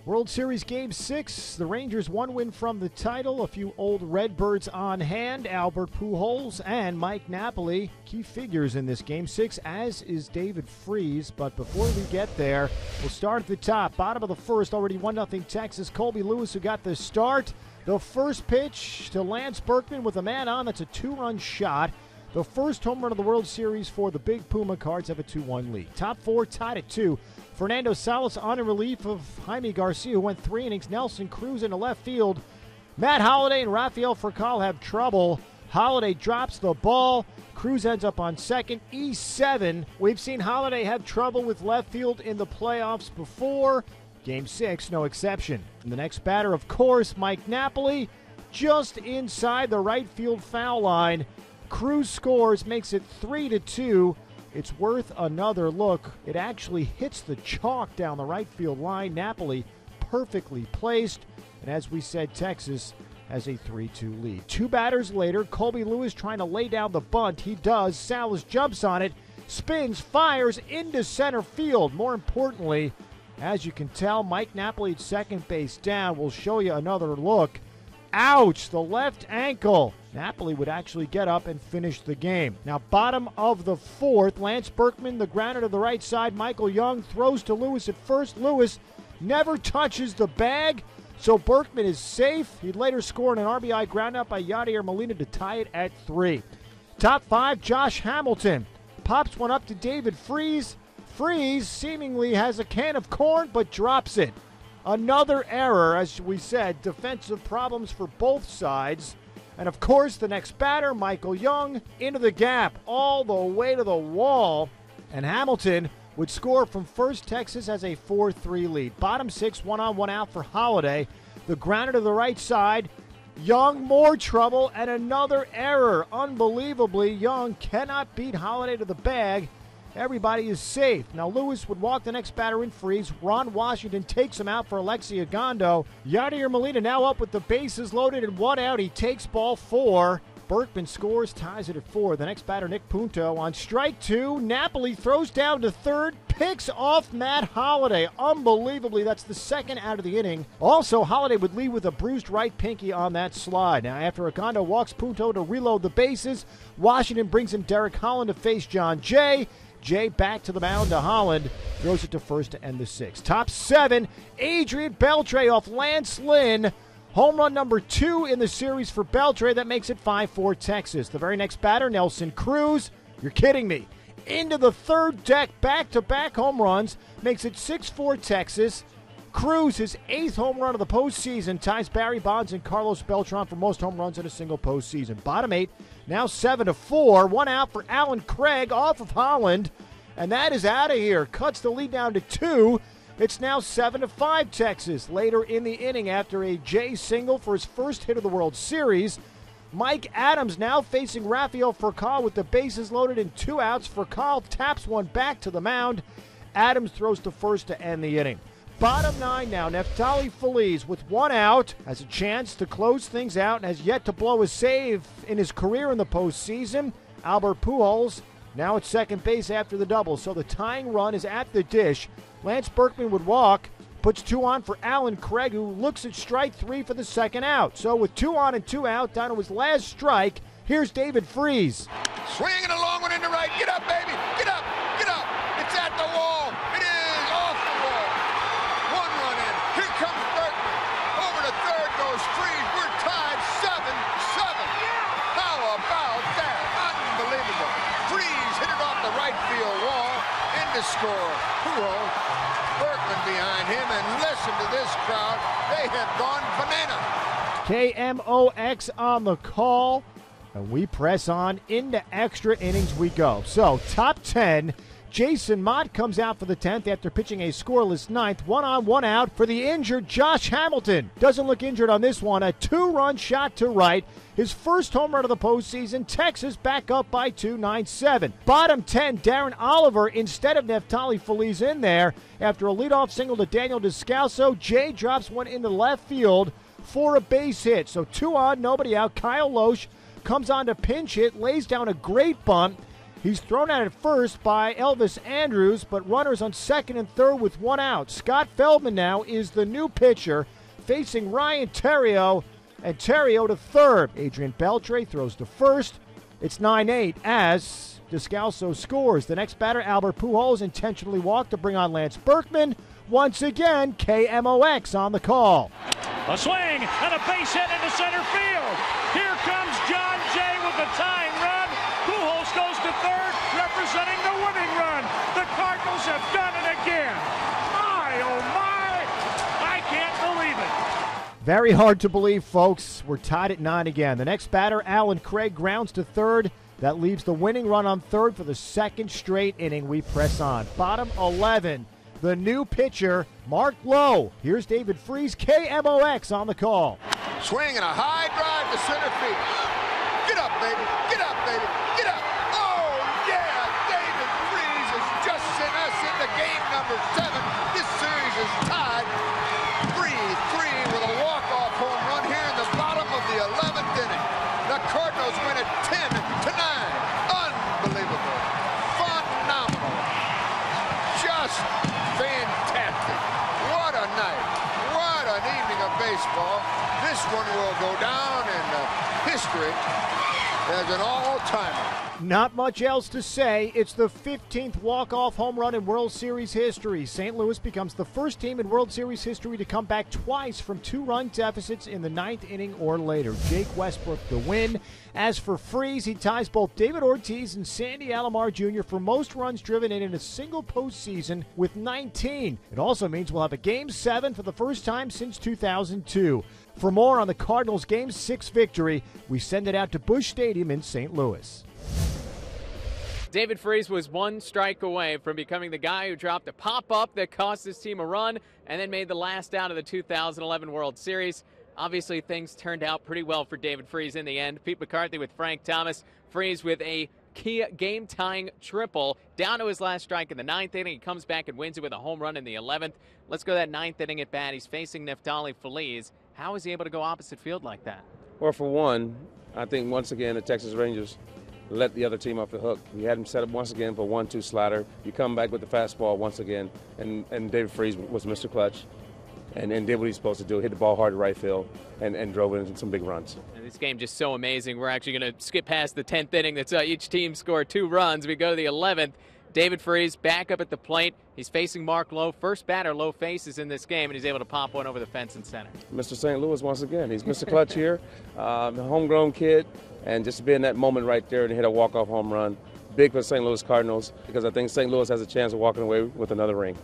World Series Game 6, the Rangers one win from the title. A few old Redbirds on hand, Albert Pujols and Mike Napoli. Key figures in this Game 6, as is David Freese. But before we get there, we'll start at the top. Bottom of the first, already 1-0 Texas. Colby Lewis who got the start. The first pitch to Lance Berkman with a man on. That's a 2-run shot. The first home run of the World Series for the Big Puma Cards have a 2-1 lead. Top four tied at 2. Fernando Salas on in relief of Jaime Garcia, who went 3 innings. Nelson Cruz into left field. Matt Holliday and Rafael Furcal have trouble. Holliday drops the ball. Cruz ends up on second. E7. We've seen Holliday have trouble with left field in the playoffs before. Game 6, no exception. And the next batter, of course, Mike Napoli, just inside the right field foul line. Cruz scores, makes it 3-2. It's worth another look. It actually hits the chalk down the right field line. Napoli perfectly placed. And as we said, Texas has a 3-2 lead. 2 batters later, Colby Lewis trying to lay down the bunt. He does. Salas jumps on it, spins, fires into center field. More importantly, as you can tell, Mike Napoli at second base down. We'll show you another look. Ouch, the left ankle. Napoli would actually get up and finish the game. Now, bottom of the fourth, Lance Berkman, the grounder to the right side. Michael Young throws to Lewis at first. Lewis never touches the bag, so Berkman is safe. He'd later score an RBI groundout by Yadier Molina to tie it at 3. Top 5, Josh Hamilton pops one up to David Freese. Freese seemingly has a can of corn, but drops it. Another error, as we said, defensive problems for both sides. And of course, the next batter, Michael Young, into the gap, all the way to the wall. And Hamilton would score from first. Texas has a 4-3 lead. Bottom 6, 1-on, 1-out for Holliday. The grounder to the right side. Young, more trouble, and another error. Unbelievably, Young cannot beat Holliday to the bag. Everybody is safe. Now, Lewis would walk the next batter in Freeze. Ron Washington takes him out for Alexi Agondo. Yadier Molina now up with the bases loaded and 1 out. He takes ball 4. Berkman scores, ties it at 4. The next batter, Nick Punto, on strike 2. Napoli throws down to third, picks off Matt Holliday. Unbelievably, that's the second out of the inning. Also, Holliday would lead with a bruised right pinky on that slide. Now, after Agondo walks Punto to reload the bases, Washington brings in Derek Holland to face John Jay. Jay back to the mound to Holland, throws it to first to end the 6th. Top 7, Adrian Beltre off Lance Lynn. Home run number 2 in the series for Beltre. That makes it 5-4 Texas. The very next batter, Nelson Cruz. You're kidding me. Into the third deck, back-to-back home runs. Makes it 6-4 Texas. Cruz, his 8th home run of the postseason, ties Barry Bonds and Carlos Beltran for most home runs in a single postseason. Bottom 8, now 7-4. 1 out for Alan Craig off of Holland. And that is out of here. Cuts the lead down to 2. It's now 7-5 Texas. Later in the inning, after a Jay single for his first hit of the World Series, Mike Adams now facing Rafael Furcal with the bases loaded and 2 outs. Furcal taps one back to the mound. Adams throws to first to end the inning. Bottom 9 now, Neftali Feliz with 1 out has a chance to close things out and has yet to blow a save in his career in the postseason. Albert Pujols now at second base after the double, so the tying run is at the dish. Lance Berkman would walk, puts 2 on for Alan Craig, who looks at strike 3 for the second out. So with 2 on and 2 out, down to his last strike, here's David Freese. Swinging a long one into right. Get up, baby. Get up. Get up. It's at the wall. It is off the wall. 1 run in. Here comes Berkman. Over to third goes Freese. We're tied 7-7. How about that? Unbelievable. Freese hit it off the right field wall. In to score. Pujols, Berkman behind him, and listen to this crowd. They have gone banana. KMOX on the call. And we press on into extra innings we go. So, top 10, Jason Mott comes out for the 10th after pitching a scoreless 9th. 1 on, 1 out for the injured Josh Hamilton. Doesn't look injured on this one. A 2-run shot to right. His first home run of the postseason. Texas back up by 2, 9-7. Bottom 10, Darren Oliver instead of Neftali Feliz in there. After a leadoff single to Daniel Descalso, Jay drops one into left field for a base hit. So 2 on, nobody out. Kyle Loesch comes on to pinch hit, lays down a great bunt. He's thrown out at first by Elvis Andrews, but runners on second and third with one out. Scott Feldman now is the new pitcher, facing Ryan Theriot, and Theriot to third. Adrian Beltre throws to first. It's 9-8 as Descalso scores. The next batter, Albert Pujols, intentionally walked to bring on Lance Berkman. Once again, KMOX on the call. A swing and a base hit into center field. Here comes John Jay with the tying run. Pujols goes to third, representing the winning run. The Cardinals have done it again. My, oh my, I can't believe it. Very hard to believe, folks. We're tied at 9 again. The next batter, Alan Craig, grounds to third. That leaves the winning run on third for the second straight inning. We press on. Bottom 11. The new pitcher, Mark Lowe. Here's David Freese, KMOX on the call. Swing and a high drive to center field. Get up, baby. Get up, baby. Get up. Oh, yeah. David Freese has just sent us into game number 7. This series is tied 3-3 with a walk-off home run here in the bottom of the 11th inning. The Cardinals win it 10-9. Unbelievable. Phenomenal. Just fantastic. What a night. What an evening of baseball. This one will go down in history as an all-timer. Not much else to say. It's the 15th walk-off home run in World Series history. St. Louis becomes the first team in World Series history to come back twice from 2-run deficits in the 9th inning or later. Jake Westbrook the win. As for Freese, he ties both David Ortiz and Sandy Alomar Jr. for most runs driven in a single postseason with 19. It also means we'll have a Game 7 for the first time since 2002. For more on the Cardinals' Game 6 victory, we send it out to Busch Stadium in St. Louis. David Freese was one strike away from becoming the guy who dropped a pop-up that cost his team a run and then made the last out of the 2011 World Series. Obviously, things turned out pretty well for David Freese in the end. Pete McCarthy with Frank Thomas. Freese with a key game-tying triple down to his last strike in the 9th inning. He comes back and wins it with a home run in the 11th. Let's go that 9th inning at bat. He's facing Neftali Feliz. How is he able to go opposite field like that? Well, for one, I think once again the Texas Rangers let the other team off the hook. You had him set up once again for 1-2 slider. You come back with the fastball once again, and David Freese was Mr. Clutch and did what he's supposed to do, hit the ball hard to right field and drove in some big runs. And this game just so amazing. We're actually going to skip past the 10th inning. That's each team scored 2 runs. We go to the 11th. David Freese back up at the plate. He's facing Mark Lowe. First batter Lowe faces in this game, and he's able to pop one over the fence in center. Mr. St. Louis once again. He's Mr. Clutch here, a homegrown kid, and just to be in that moment right there and hit a walk-off home run, big for the St. Louis Cardinals because I think St. Louis has a chance of walking away with another ring.